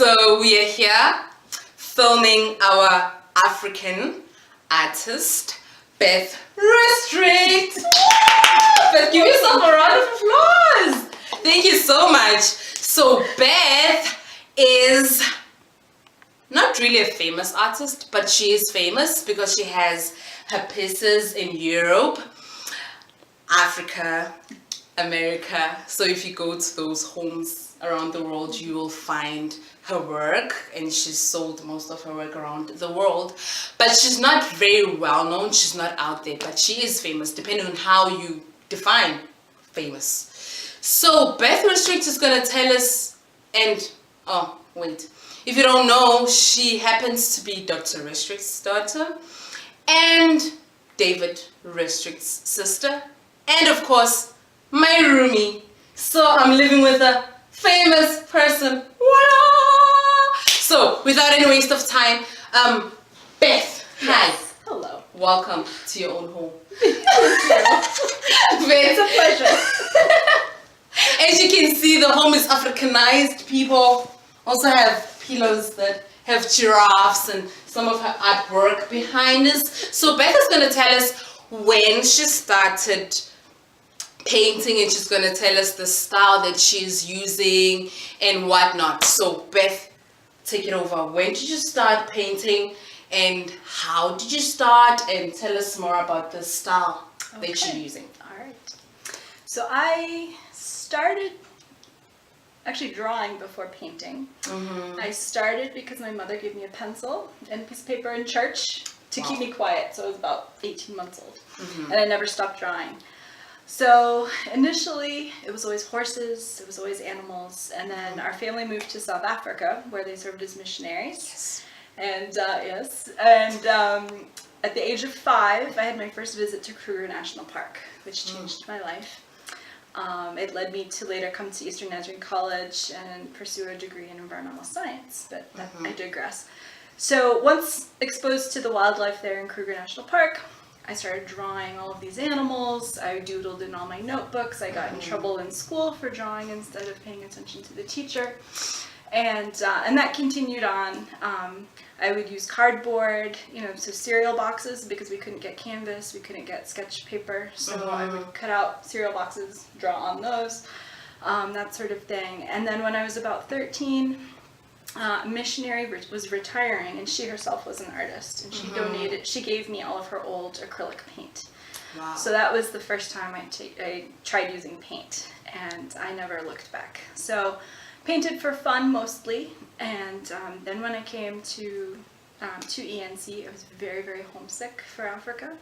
So we are here filming our African artist, Beth Restrict. Beth, give yourself a round of applause. Thank you so much. So Beth is not really a famous artist, but she is famous because she has her pieces in Europe, Africa, America. So if you go to those homes around the world, you will find her work, and she's sold most of her work around the world. But she's not very well known, she's not out there, but she is famous depending on how you define famous. So Beth Restrict is going to tell us, and oh wait, if you don't know, she happens to be Dr. Restrict's daughter and David Restrict's sister, and of course my roomie. So I'm living with a famous person. Voila! So without any waste of time, Beth, yes. Hi. Hello. Welcome to your own home. It's a pleasure. As you can see, the home is Africanized. People also have pillows that have giraffes and some of her artwork behind us. So Beth is going to tell us when she started painting, and she's going to tell us the style that she's using and whatnot. So Beth, take it over. When did you start painting and how did you start, and tell us more about the style that you're using. All right. So I started actually drawing before painting. Mm-hmm. I started because my mother gave me a pencil and a piece of paper in church to keep me quiet. So I was about 18 months old, and I never stopped drawing. So initially it was always horses, it was always animals, and then our family moved to South Africa where they served as missionaries. And at the age of 5, I had my first visit to Kruger National Park, which changed my life. It led me to later come to Eastern Nazarene College and pursue a degree in environmental science, but I digress. So once exposed to the wildlife there in Kruger National Park, I started drawing all of these animals. I doodled in all my notebooks. I got in trouble in school for drawing instead of paying attention to the teacher. And that continued on. I would use cardboard, so cereal boxes, because we couldn't get canvas, we couldn't get sketch paper. So I would cut out cereal boxes, draw on those, that sort of thing. And then when I was about 13, a missionary was retiring, and she herself was an artist, and she gave me all of her old acrylic paint. Wow. So that was the first time I tried using paint, and I never looked back. So painted for fun mostly, and then when I came to ENC, I was very, very homesick for Africa.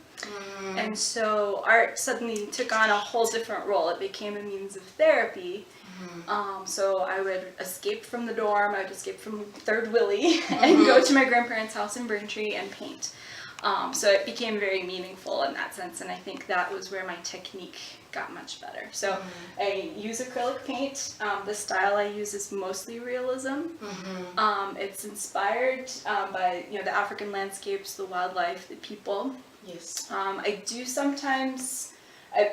And so art suddenly took on a whole different role. It became a means of therapy. So I would escape from the dorm, I would escape from Third Willie and go to my grandparents' house in Braintree and paint. So it became very meaningful in that sense, and I think that was where my technique got much better. So I use acrylic paint. The style I use is mostly realism. It's inspired by the African landscapes, the wildlife, the people. Yes. I do sometimes.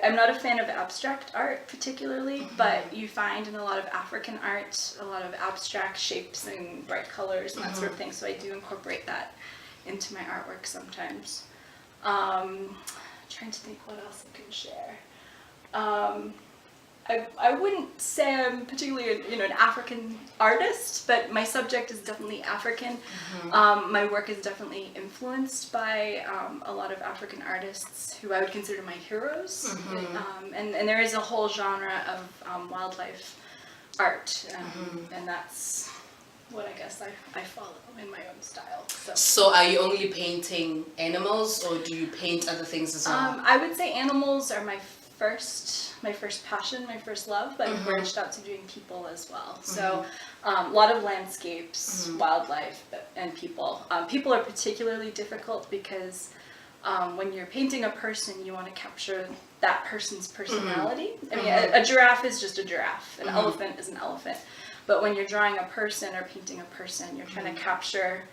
I'm not a fan of abstract art particularly, but you find in a lot of African art a lot of abstract shapes and bright colors and that sort of thing. So I do incorporate that into my artwork sometimes. Trying to think what else I can share. I wouldn't say I'm particularly an African artist, but my subject is definitely African. My work is definitely influenced by a lot of African artists who I would consider my heroes. And there is a whole genre of wildlife art, and that's what I guess I follow in my own style. So are you only painting animals, or do you paint other things as well? I would say animals are my first passion, my first love, but I've branched out to doing people as well. So a lot of landscapes, wildlife, and people. People are particularly difficult because when you're painting a person, you want to capture that person's personality. I mean, a giraffe is just a giraffe. An elephant is an elephant. But when you're drawing a person or painting a person, you're trying to capture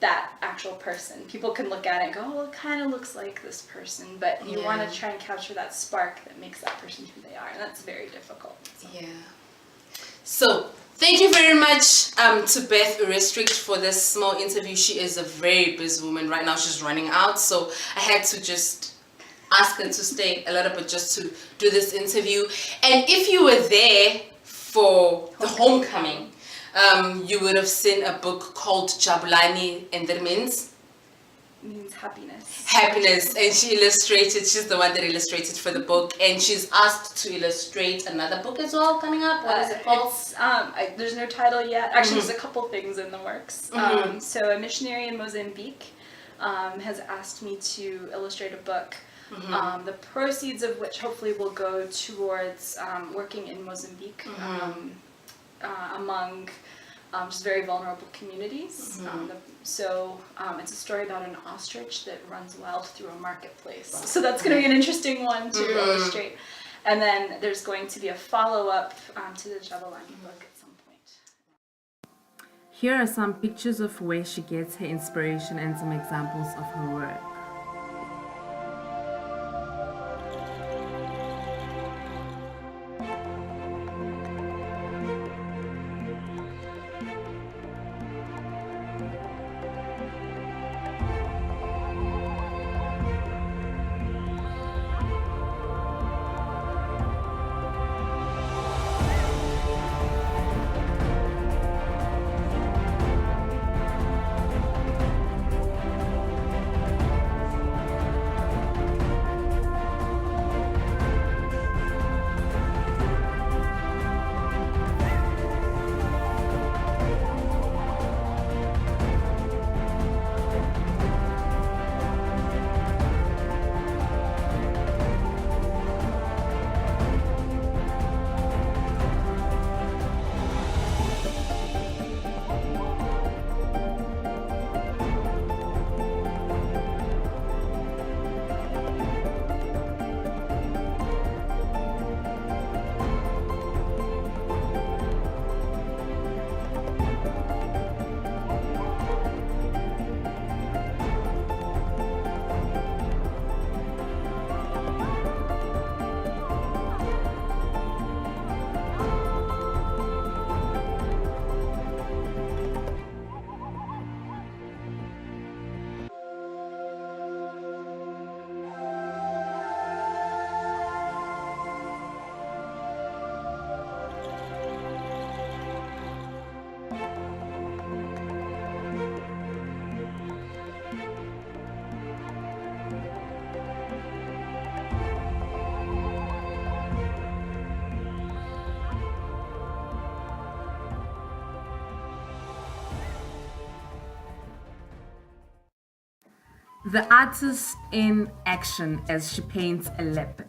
that actual person. People can look at it and go, well, it kind of looks like this person, but you want to try and capture that spark that makes that person who they are, and that's very difficult. So. Yeah. So Thank you very much to Beth Restrict for this small interview. She is a very busy woman right now. She's running out, so I had to just ask her to stay a little bit just to do this interview. And if you were there for the homecoming, you would have seen a book called Jabulani, and that means happiness. Happiness, and she's the one that illustrated for the book, and she's asked to illustrate another book as well coming up. What is it called? There's no title yet. Actually, there's a couple things in the works. So a missionary in Mozambique has asked me to illustrate a book, the proceeds of which hopefully will go towards working in Mozambique among just very vulnerable communities. So it's a story about an ostrich that runs wild through a marketplace. So that's going to be an interesting one to illustrate. And then there's going to be a follow-up to the Jabulani book at some point. Here are some pictures of where she gets her inspiration and some examples of her work. The artist in action as she paints a leopard.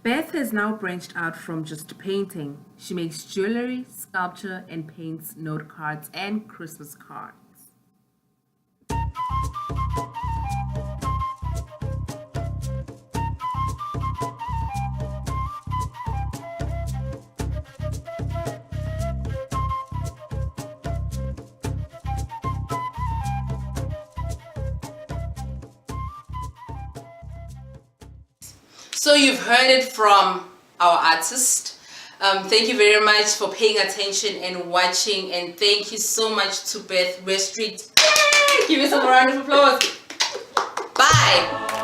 Beth has now branched out from just painting. She makes jewelry, sculpture, and paints note cards and Christmas cards. So you've heard it from our artist. Thank you very much for paying attention and watching, and thank you so much to Beth Restrict. Give yourself a round of applause. Bye.